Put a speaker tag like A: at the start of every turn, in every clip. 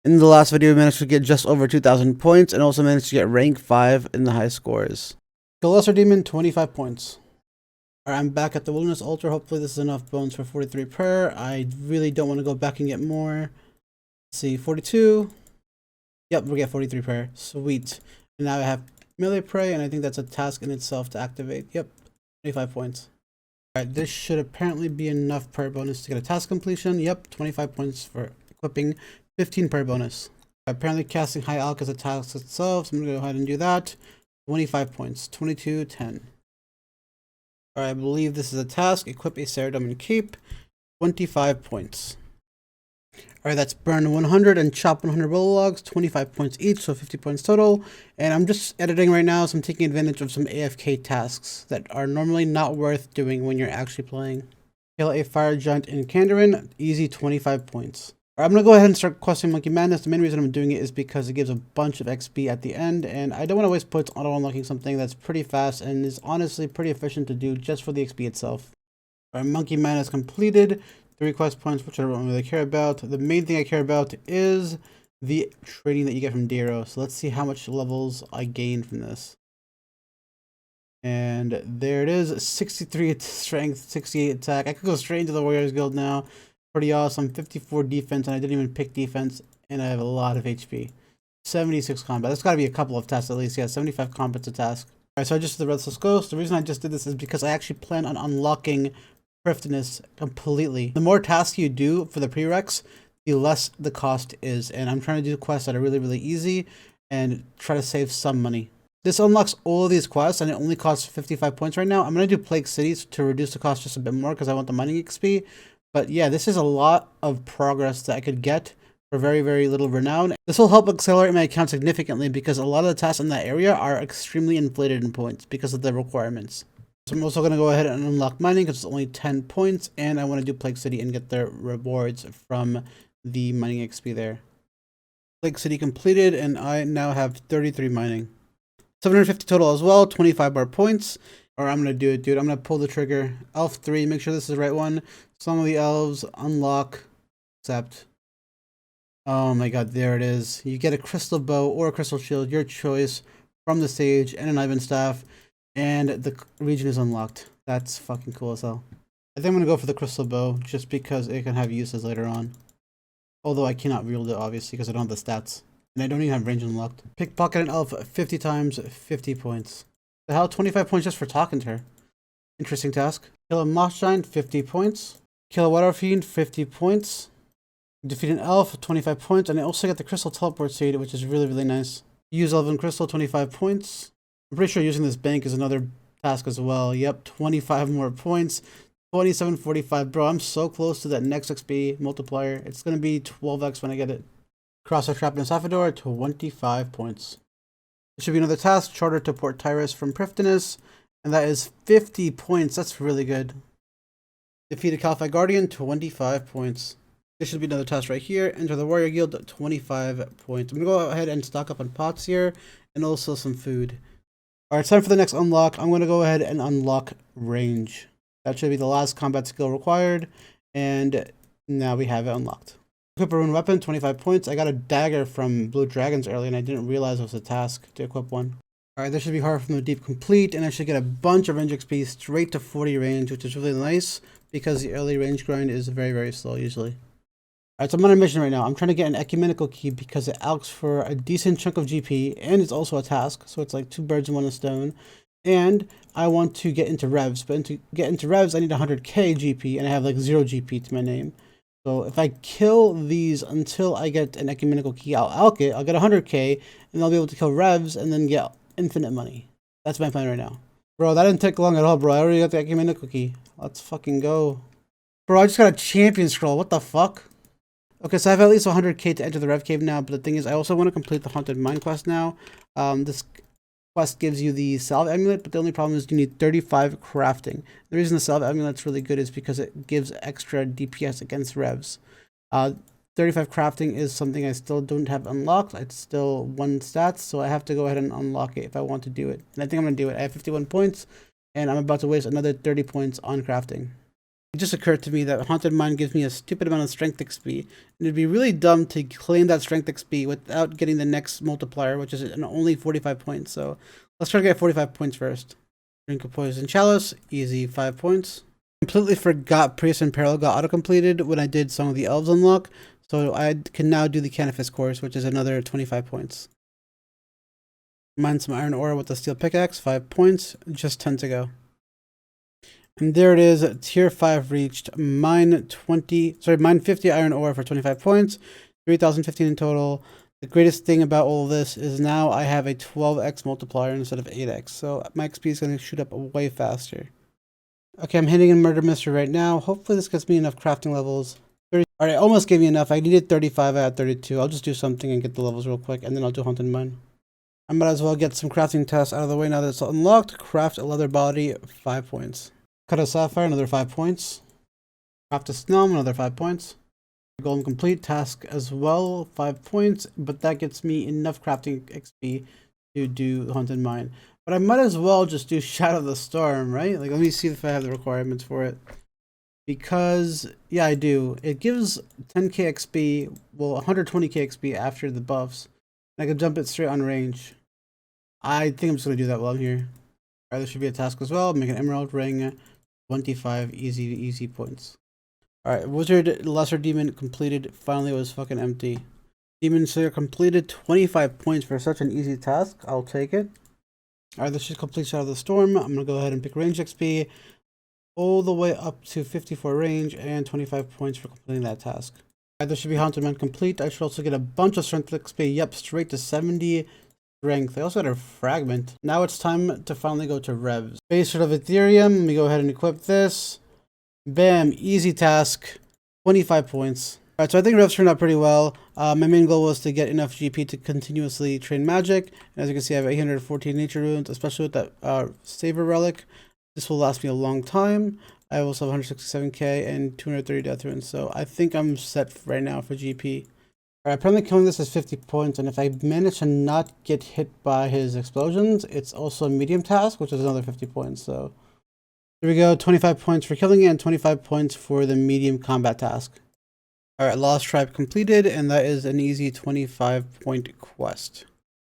A: In the last video, we managed to get just over 2,000 points and also managed to get rank 5 in the high scores. The Lesser Demon, 25 points. Alright, I'm back at the Wilderness Altar. Hopefully this is enough bones for 43 per. I really don't want to go back and get more. Let's see, 42. Yep, we get 43 per. Sweet. And now I have melee prey, and I think that's a task in itself to activate. Yep, 25 points. Alright, this should apparently be enough per bonus to get a task completion. Yep, 25 points for equipping, 15 per bonus. Apparently casting High Alch as a task itself, so I'm going to go ahead and do that. 25 points, 22, 10. Alright, I believe this is a task. Equip a Ceridonian Cape, 25 points. Alright, that's burn 100 and chop 100 willow logs, 25 points each, so 50 points total. And I'm just editing right now, so I'm taking advantage of some AFK tasks that are normally not worth doing when you're actually playing. Kill a fire giant in Kandarin, easy 25 points. Alright, I'm going to go ahead and start questing Monkey Madness. The main reason I'm doing it is because it gives a bunch of XP at the end, and I don't want to waste points auto-unlocking something that's pretty fast and is honestly pretty efficient to do just for the XP itself. Alright, Monkey Madness completed. 3 quest points, which I don't really care about. The main thing I care about is the trading that you get from Darrow. So let's see how much levels I gained from this. And there it is, 63 strength, 68 attack. I could go straight into the Warriors Guild now. Pretty awesome. 54 defense, and I didn't even pick defense, and I have a lot of HP. 76 combat. That's got to be a couple of tasks at least. Yeah, 75 combat's a task. Alright, so I just did the Restless Ghost. The reason I just did this is because I actually plan on unlocking thriftiness completely. The more tasks you do for the prereqs, the less the cost is, and I'm trying to do quests that are really easy and try to save some money. This unlocks all of these quests, and it only costs 55 points right now. I'm going to do Plague Cities to reduce the cost just a bit more because I want the mining XP. But yeah, this is a lot of progress that I could get for very little renown. This will help accelerate my account significantly because a lot of the tasks in that area are extremely inflated in points because of the requirements. So I'm also going to go ahead and unlock mining because it's only 10 points, and I want to do Plague City and get the rewards from the mining XP there. Plague City completed, and I now have 33 mining. 750 total as well, 25 more points. Or I'm going to do it, dude. I'm going to pull the trigger. Elf 3, make sure this is the right one. Some of the elves, unlock, accept. Oh my god, there it is. You get a crystal bow or a crystal shield, your choice, from the sage, and an Ivan staff. And the region is unlocked. That's fucking cool as hell. I think I'm going to go for the crystal bow just because it can have uses later on. Although I cannot wield it obviously because I don't have the stats. And I don't even have range unlocked. Pickpocket an elf 50 times, 50 points. The hell, 25 points just for talking to her. Interesting task. Kill a moss giant, 50 points. Kill a water fiend, 50 points. Defeat an elf, 25 points. And I also get the crystal teleport seed, which is really nice. Use elven crystal, 25 points. I'm pretty sure using this bank is another task as well. Yep, 25 more points. 2745. Bro, I'm so close to that next XP multiplier. It's going to be 12x when I get it. Crosshair Trap in Safador, 25 points. There should be another task. Charter to Port Tyrus from Prifddinas. And that is 50 points. That's really good. Defeat a Caliphate Guardian, 25 points. There should be another task right here. Enter the Warrior Guild, 25 points. I'm going to go ahead and stock up on pots here. And also some food. Alright, time for the next unlock. I'm going to go ahead and unlock range. That should be the last combat skill required. And now we have it unlocked. Equip a rune weapon, 25 points. I got a dagger from Blue Dragons earlier and I didn't realize it was a task to equip one. Alright, this should be Heart from the Deep complete, and I should get a bunch of range XP straight to 40 range, which is really nice because the early range grind is very slow usually. Alright, so I'm on a mission right now. I'm trying to get an ecumenical key because it asks for a decent chunk of GP, and it's also a task, so it's like 2 birds and 1 stone. And I want to get into revs, but to get into revs I need 100k GP, and I have like 0 GP to my name. So if I kill these until I get an ecumenical key, I'll alch it, I'll get 100k, and I'll be able to kill revs and then get infinite money. That's my plan right now. Bro, that didn't take long at all, bro. I already got the ecumenical key. Let's fucking go. Bro, I just got a champion scroll. What the fuck? Okay, so I have at least 100k to enter the Rev Cave now, but the thing is, I also want to complete the Haunted Mine quest now. This quest gives you the Salve Amulet, but the only problem is you need 35 crafting. The reason the Salve Amulet's really good is because it gives extra DPS against Revs. 35 crafting is something I still don't have unlocked. It's still 1 stats, so I have to go ahead and unlock it if I want to do it. And I think I'm going to do it. I have 51 points, and I'm about to waste another 30 points on crafting. It just occurred to me that Haunted Mine gives me a stupid amount of strength XP, and it'd be really dumb to claim that strength XP without getting the next multiplier, which is only 45 points. So let's try to get 45 points first. Drink a Poison Chalice, easy 5 points. Completely forgot Priest and Peril got auto-completed when I did Song of the Elves unlock, so I can now do the Canifis course, which is another 25 points. Mine some iron ore with the steel pickaxe, 5 points, just 10 to go. And there it is, tier 5 reached, mine 50 iron ore for 25 points, 3,015 in total. The greatest thing about all of this is now I have a 12x multiplier instead of 8x, so my XP is going to shoot up way faster. Okay, I'm hitting in Murder Mystery right now. Hopefully this gets me enough crafting levels. Alright, almost gave me enough. I needed 35, I had 32. I'll just do something and get the levels real quick, and then I'll do Haunted Mine. I might as well get some crafting tests out of the way now that it's unlocked. Craft a leather body, 5 points. Cut a sapphire, another 5 points. Craft a snelm, another 5 points. Golem complete task as well, 5 points, but that gets me enough crafting XP to do Haunted Mine. But I might as well just do Shadow of the Storm, right? Like, let me see if I have the requirements for it. Because, yeah, I do. It gives 10k XP, well, 120k XP after the buffs. I can jump it straight on range. I think I'm just going to do that while I'm here. Alright, there should be a task as well. Make an emerald ring, 25 easy points. Alright, Wizard Lesser Demon completed. Finally, it was fucking empty. Demon Slayer completed, 25 points for such an easy task. I'll take it. Alright, this should complete Shadow of the Storm. I'm going to go ahead and pick range XP all the way up to 54 range and 25 points for completing that task. Alright, this should be Haunted Mine complete. I should also get a bunch of strength XP. Yep, straight to 70 strength. I also got a fragment. Now it's time to finally go to Revs. Base Sword of Ethereum. Let me go ahead and equip this. Bam, easy task. 25 points. Alright, so I think Revs turned out pretty well. My main goal was to get enough GP to continuously train magic. And as you can see, I have 814 nature runes, especially with that Saver Relic. This will last me a long time. I also have 167k and 230 death runes, so I think I'm set right now for GP. Alright, apparently killing this is 50 points, and if I manage to not get hit by his explosions, it's also a medium task, which is another 50 points, so... Here we go, 25 points for killing it, and 25 points for the medium combat task. Alright, Lost Tribe completed, and that is an easy 25 point quest.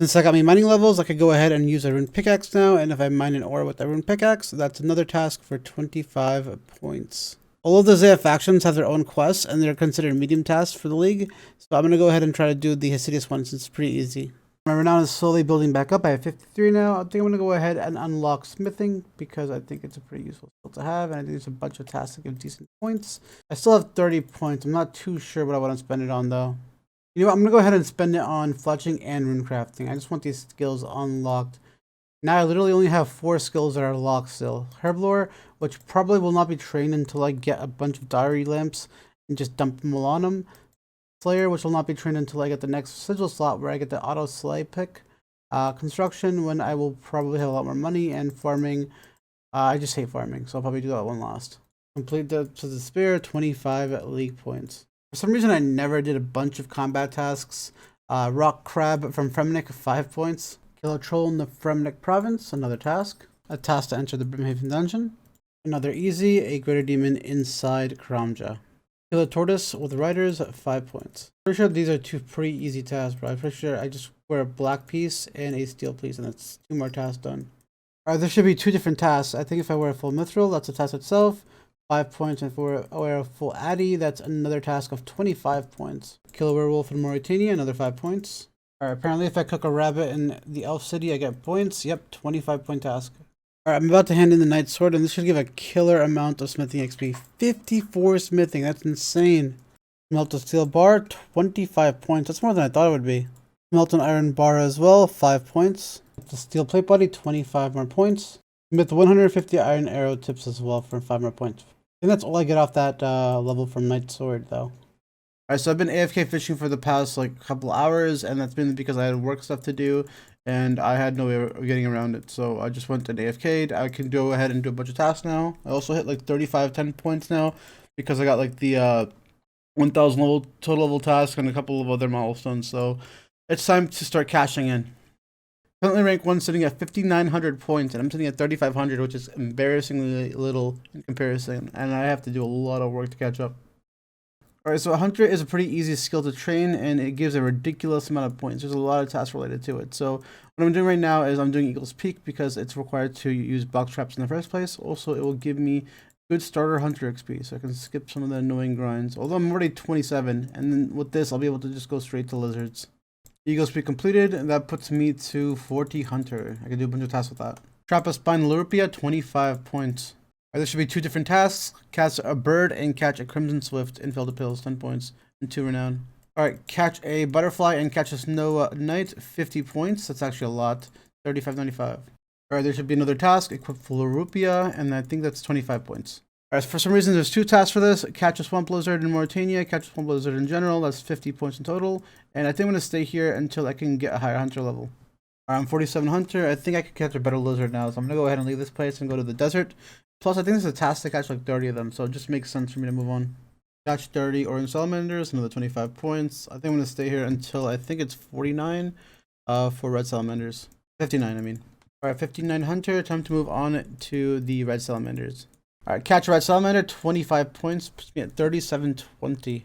A: Since I got me mining levels, I could go ahead and use a rune pickaxe now, and if I mine an ore with that rune pickaxe, that's another task for 25 points. All of the Zaya factions have their own quests, and they're considered medium tasks for the league, so I'm going to go ahead and try to do the Hasidius one since it's pretty easy. My renown is slowly building back up. I have 53 now. I think I'm going to go ahead and unlock smithing, because I think it's a pretty useful skill to have, and I think there's a bunch of tasks that give decent points. I still have 30 points. I'm not too sure what I want to spend it on, though. You know what, I'm going to go ahead and spend it on fletching and rune crafting. I just want these skills unlocked. Now I literally only have 4 skills that are locked still. Herblore, which probably will not be trained until I get a bunch of diary lamps and just dump them all on them. Slayer, which will not be trained until I get the next sigil slot where I get the auto slay pick. Construction, when I will probably have a lot more money. And farming, I just hate farming, so I'll probably do that one last. Complete the Despair, 25 league points. For some reason, I never did a bunch of combat tasks. Rock Crab from Fremnik, 5 points. Kill a troll in the Fremnik province, another task. A task to enter the Brimhaven dungeon. Another easy, a greater demon inside Kramja. Kill a tortoise with riders, 5 points. Pretty sure these are 2 pretty easy tasks, bro. I'm pretty sure I just wear a black piece and a steel piece, and that's 2 more tasks done. Alright, there should be 2 different tasks. I think if I wear a full mithril, that's a task itself. 5 points, and if I wear a full Addy, that's another task of 25 points. Kill a werewolf in Mauritania, another 5 points. Alright, apparently if I cook a rabbit in the Elf City, I get points. Yep, 25 point task. Alright, I'm about to hand in the Knight's Sword, and this should give a killer amount of smithing XP. 54 smithing, that's insane. Melt a steel bar, 25 points. That's more than I thought it would be. Melt an iron bar as well, 5 points. The steel plate body, 25 more points. Smith 150 iron arrow tips as well for 5 more points. I think that's all I get off that level from Knight's Sword, though. Alright, so I've been AFK fishing for the past couple hours, and that's been because I had work stuff to do, and I had no way of getting around it. So I just went and AFK'd. I can go ahead and do a bunch of tasks now. I also hit 35 10 points now because I got the 1000 total level task and a couple of other milestones. So it's time to start cashing in. Currently rank 1 sitting at 5,900 points, and I'm sitting at 3,500, which is embarrassingly little in comparison, and I have to do a lot of work to catch up. Alright, so a Hunter is a pretty easy skill to train, and it gives a ridiculous amount of points. There's a lot of tasks related to it. So what I'm doing right now is I'm doing Eagle's Peak because it's required to use box traps in the first place. Also, it will give me good starter Hunter XP, so I can skip some of the annoying grinds. Although I'm already 27, and then with this, I'll be able to just go straight to lizards. Eagle's Peak completed, and that puts me to 40 Hunter. I can do a bunch of tasks with that. Trap a Spine Lurpia, 25 points. There should be 2 different tasks. Catch a bird and catch a Crimson Swift in Field of Pills, 10 points, and 2 renown. Alright, catch a butterfly and catch a snow knight, 50 points. That's actually a lot. 35.95. Alright, there should be another task. Equip Florupia, and I think that's 25 points. Alright, for some reason there's 2 tasks for this. Catch a swamp lizard in Mauritania, catch a swamp lizard in general. That's 50 points in total. And I think I'm going to stay here until I can get a higher hunter level. Alright, I'm 47 hunter. I think I could catch a better lizard now, so I'm going to go ahead and leave this place and go to the desert. Plus, I think there's a task to catch like 30 of them, so it just makes sense for me to move on. Catch 30 orange salamanders, another 25 points. I think I'm going to stay here until I think it's 49 for red salamanders. 59, I mean. Alright, 59 hunter. Time to move on to the red salamanders. Alright, catch a red salamander, 25 points. Puts me at 37.20.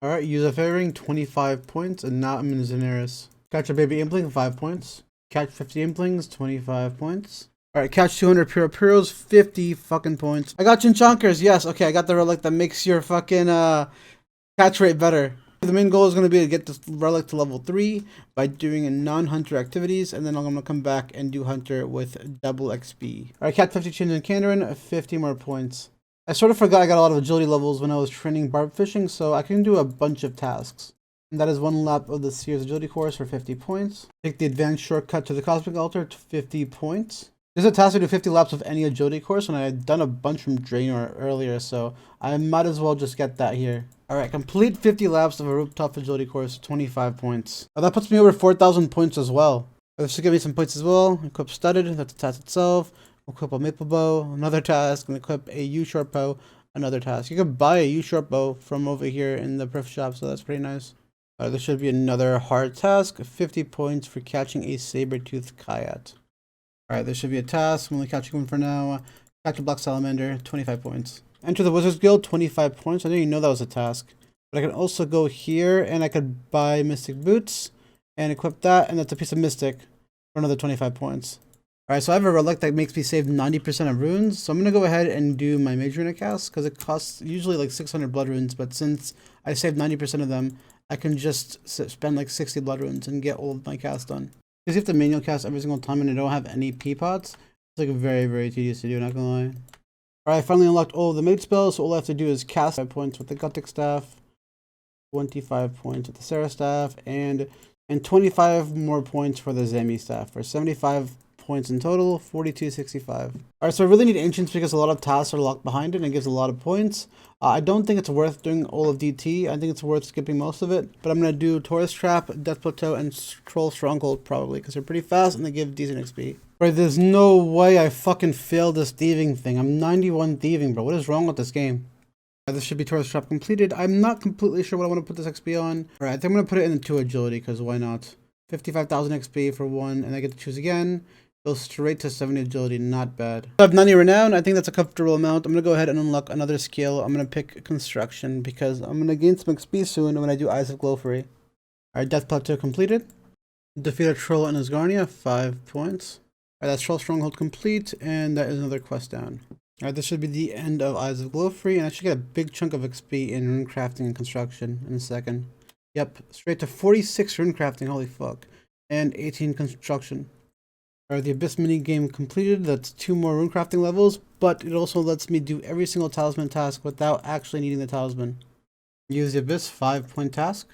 A: Alright, use a fairing, 25 points. And now I'm in Xenaris. Catch a baby impling, 5 points. Catch 50 implings, 25 points. Alright, catch 200 Puro Puros, 50 fucking points. I got Chinchonkers, yes. Okay, I got the relic that makes your fucking catch rate better. The main goal is going to be to get this relic to level 3 by doing non-hunter activities, and then I'm going to come back and do hunter with double XP. Alright, catch 50 chins in Kandarin, 50 more points. I sort of forgot I got a lot of agility levels when I was training barb fishing, so I can do a bunch of tasks. And that is 1 lap of the Sears agility course for 50 points. Take the advanced shortcut to the cosmic altar to 50 points. There's a task to do 50 laps of any agility course, and I had done a bunch from Draenor earlier, so I might as well just get that here. Alright, complete 50 laps of a rooftop agility course, 25 points. That puts me over 4,000 points as well. This should give me some points as well. Equip Studded, that's the task itself. Equip a Maple Bow, another task. And equip a U-Short Bow, another task. You can buy a U-Short Bow from over here in the thrift shop, so that's pretty nice. There should be another hard task, 50 points for catching a saber-toothed Kayat. Alright, there should be a task. I'm only catching one for now. Catch a black salamander, 25 points. Enter the Wizards Guild, 25 points. I didn't even know that was a task. But I can also go here and I could buy Mystic Boots and equip that, and that's a piece of Mystic for another 25 points. Alright, so I have a relic that makes me save 90% of runes. So I'm going to go ahead and do my Major Runic cast because it costs usually like 600 blood runes. But since I saved 90% of them, I can just spend like 60 blood runes and get all of my casts done. Because you have to manual cast every single time and I don't have any P-pots. It's like very, very tedious to do, not gonna lie. Alright, I finally unlocked all of the mage spells, so all I have to do is cast 5 points with the Gothic Staff, 25 points with the Sarah Staff, and 25 more points for the Zemi Staff, for 75 points in total, 42.65. Alright, so I really need Ancients because a lot of tasks are locked behind it and it gives a lot of points. I don't think it's worth doing all of DT. I think it's worth skipping most of it. But I'm going to do Taurus Trap, Death Plateau, and Troll Stronghold probably because they're pretty fast and they give decent XP. Right, there's no way I fucking failed this thieving thing. I'm 91 thieving, bro. What is wrong with this game? This should be Taurus Trap completed. I'm not completely sure what I want to put this XP on. Alright, I think I'm going to put it into agility because why not? 55,000 XP for one, and I get to choose again. Go straight to 70 agility, not bad. I have 90 renown. I think that's a comfortable amount. I'm going to go ahead and unlock another skill. I'm going to pick construction because I'm going to gain some XP soon when I do Eyes of Glowfree. Alright, Death Plateau completed. Defeat a troll in Asgarnia, 5 points. Alright, that's Troll Stronghold complete, and that is another quest down. Alright, this should be the end of Eyes of Glowfree, and I should get a big chunk of XP in rune crafting and construction in a second. Yep, straight to 46 rune crafting, holy fuck. And 18 construction. Alright, the Abyss mini game completed. That's 2 more rune crafting levels, but it also lets me do every single talisman task without actually needing the talisman. Use the Abyss 5-point task.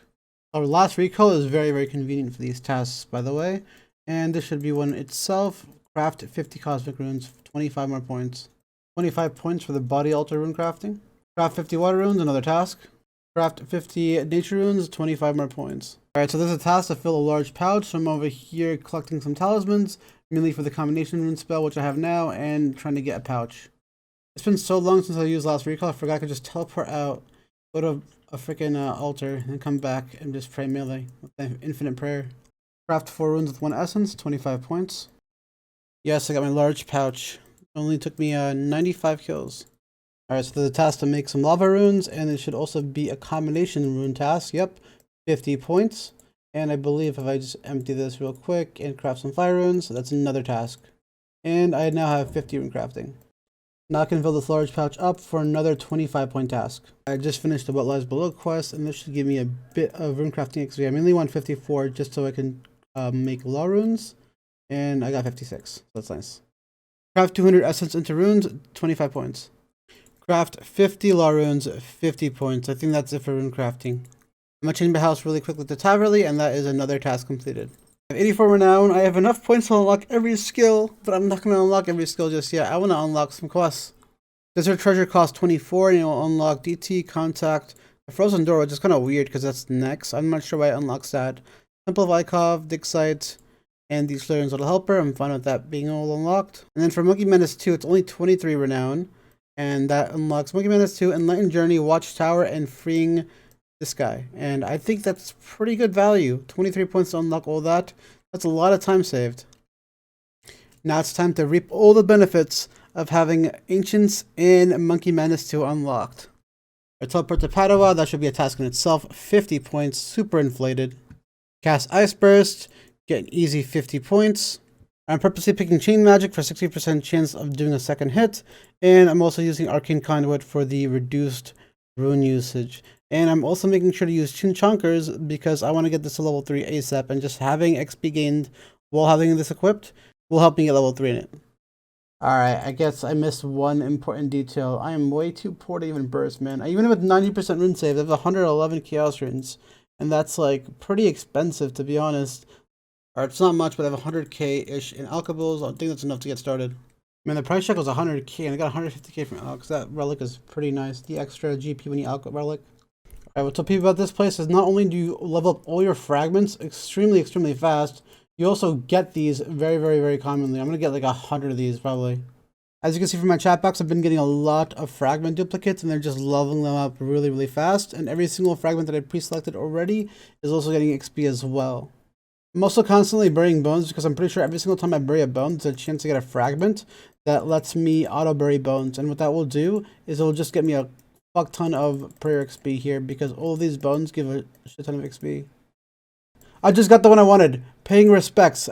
A: Our last recall is very, very convenient for these tasks, by the way. And this should be one itself. Craft 50 cosmic runes, 25 more points. 25 points for the body altar rune crafting. Craft 50 water runes, another task. Craft 50 nature runes, 25 more points. Alright, so there's a task to fill a large pouch, so I'm over here collecting some talismans, mainly for the combination rune spell, which I have now, and trying to get a pouch. It's been so long since I used last recall, I forgot I could just teleport out, go to a freaking altar, and come back and just pray melee with the infinite prayer. Craft 4 runes with 1 essence, 25 points. Yes, I got my large pouch. Only took me 95 kills. Alright, so there's a task to make some lava runes, and it should also be a combination rune task. Yep, 50 points. And I believe if I just empty this real quick and craft some fire runes, that's another task. And I now have 50 rune crafting. Now I can fill this large pouch up for another 25-point task. I just finished the What Lies Below quest, and this should give me a bit of rune crafting XP. I mainly want 54 just so I can make law runes, and I got 56, so that's nice. Craft 200 essence into runes, 25 points. Craft 50 law runes, 50 points. I think that's it for rune crafting. I'm gonna change my house really quickly to Taverly, and that is another task completed. I have 84 renown. I have enough points to unlock every skill, but I'm not going to unlock every skill just yet. I want to unlock some quests. Desert Treasure costs 24, and it will unlock DT, Contact, the Frozen Door, which is kind of weird because that's next. I'm not sure why it unlocks that. Temple of Ikov, Dig Site, and the Slurion's Little Helper. I'm fine with that being all unlocked. And then for Monkey Menace 2, it's only 23 renown, and that unlocks Monkey Menace 2, Enlightened Journey, Watchtower, and Freeing this guy. And I think that's pretty good value. 23 points to unlock all that. That's a lot of time saved. Now it's time to reap all the benefits of having Ancients and Monkey Menace 2 unlocked. I teleport to Padua. That should be a task in itself. 50 points. Super inflated. Cast Ice Burst. Get an easy 50 points. I'm purposely picking Chain Magic for 60% chance of doing a second hit. And I'm also using Arcane Conduit for the reduced rune usage. And I'm also making sure to use Chinchonkers because I want to get this to level 3 ASAP, and just having XP gained while having this equipped will help me get level 3 in it. Alright, I guess I missed one important detail. I am way too poor to even burst, man. Even with 90% rune save, I have 111 Chaos runes, and that's like pretty expensive to be honest. Alright, it's not much, but I have 100k-ish in alchables. I think that's enough to get started. Man, the price check was 100k, and I got 150k from Alch. That relic is pretty nice. The extra GP when you Alch relic. Alright, what's up people about this place is not only do you level up all your fragments extremely fast, you also get these very commonly. I'm going to get like 100 of these probably. As you can see from my chat box, I've been getting a lot of fragment duplicates, and they're just leveling them up really fast. And every single fragment that I pre-selected already is also getting XP as well. I'm also constantly burying bones because I'm pretty sure every single time I bury a bone, there's a chance to get a fragment that lets me auto bury bones. And what that will do is it will just get me a fuck ton of prayer XP here because all of these bones give a shit ton of XP. I just got the one I wanted. Paying respects.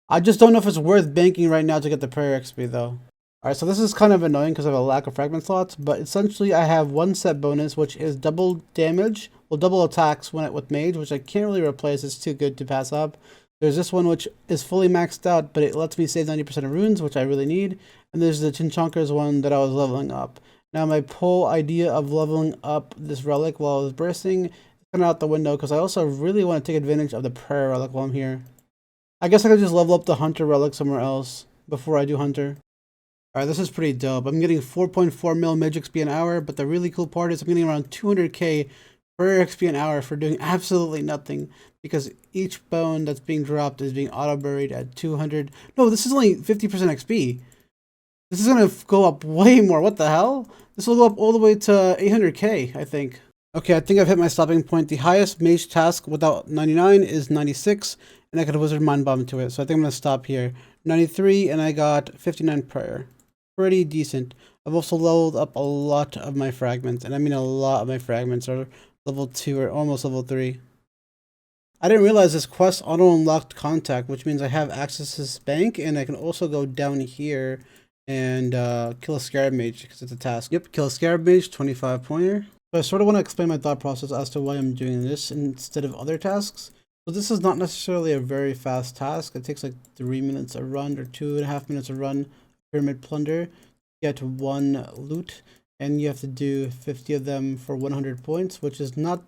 A: I just don't know if it's worth banking right now to get the prayer XP though. Alright, so this is kind of annoying because I have a lack of fragment slots, but essentially I have one set bonus, which is double damage, well double attacks when with mage, which I can't really replace. It's too good to pass up. There's this one which is fully maxed out, but it lets me save 90% of runes, which I really need. And there's the Chinchonkers one that I was leveling up. Now my whole idea of leveling up this relic while I was bursting is kind of out the window because I also really want to take advantage of the prayer relic while I'm here. I guess I could just level up the hunter relic somewhere else before I do hunter. Alright, this is pretty dope. I'm getting 4.4 mil mage XP an hour, but the really cool part is I'm getting around 200k prayer XP an hour for doing absolutely nothing because each bone that's being dropped is being auto buried at 200. No, this is only 50% XP. This is going to go up way more. What the hell? This will go up all the way to 800k, I think. Okay, I think I've hit my stopping point. The highest mage task without 99 is 96, and I could wizard mind bomb to it. So I think I'm going to stop here. 93, and I got 59 prayer. Pretty decent. I've also leveled up a lot of my fragments, and I mean a lot of my fragments are level 2 or almost level 3. I didn't realize this quest auto-unlocked Contact, which means I have access to this bank, and I can also go down here and kill a Scarab Mage because it's a task. Yep, kill a Scarab Mage, 25 pointer. So I sort of want to explain my thought process as to why I'm doing this instead of other tasks. So this is not necessarily a very fast task. It takes like 3 minutes a run or 2.5 minutes a run. Pyramid Plunder, get 1 loot, and you have to do 50 of them for 100 points, which is not,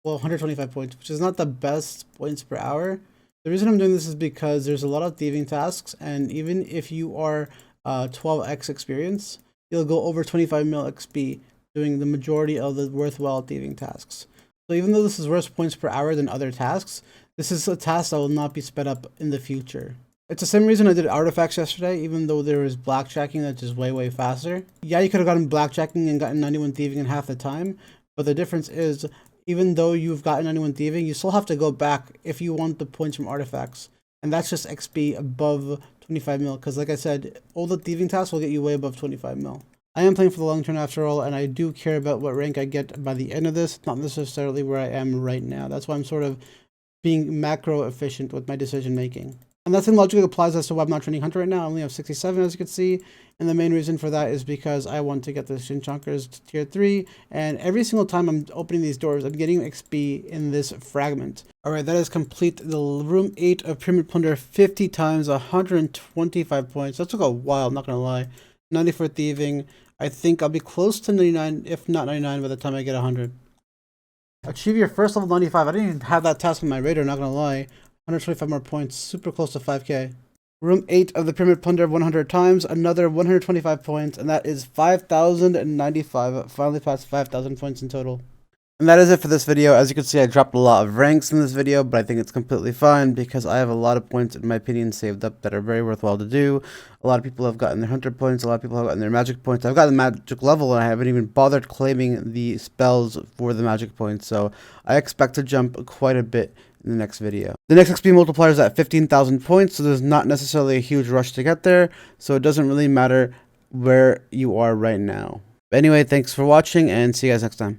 A: well, 125 points, which is not the best points per hour. The reason I'm doing this is because there's a lot of thieving tasks, and even if you are 12x experience, you'll go over 25 mil XP doing the majority of the worthwhile thieving tasks. So even though this is worse points per hour than other tasks, this is a task that will not be sped up in the future. It's the same reason I did artifacts yesterday, even though there was blackjacking that's just way faster. Yeah, you could have gotten blackjacking and gotten 91 thieving in half the time, but the difference is even though you've gotten 91 thieving, you still have to go back if you want the points from artifacts. And that's just XP above 25 mil, because like I said, all the thieving tasks will get you way above 25 mil. I am playing for the long term after all, and I do care about what rank I get by the end of this, not necessarily where I am right now. That's why I'm sort of being macro efficient with my decision making. And that same logic applies as to why I'm not training Hunter right now. I only have 67, as you can see. And the main reason for that is because I want to get the Shin Chunkers to tier 3. And every single time I'm opening these doors, I'm getting XP in this fragment. Alright, that is complete. The room 8 of Pyramid Plunder 50 times, 125 points. That took a while, I'm not going to lie. 94 thieving. I think I'll be close to 99, if not 99, by the time I get 100. Achieve your first level 95. I didn't even have that task on my radar, not going to lie. 125 more points, super close to 5k. Room 8 of the Pyramid Plunder 100 times, another 125 points, and that is 5,095. Finally passed 5,000 points in total. And that is it for this video. As you can see, I dropped a lot of ranks in this video, but I think it's completely fine because I have a lot of points, in my opinion, saved up that are very worthwhile to do. A lot of people have gotten their Hunter points, a lot of people have gotten their magic points. I've gotten magic level, and I haven't even bothered claiming the spells for the magic points, so I expect to jump quite a bit in the next video. The next XP multiplier is at 15,000 points, so there's not necessarily a huge rush to get there, so it doesn't really matter where you are right now. But anyway, thanks for watching, and see you guys next time.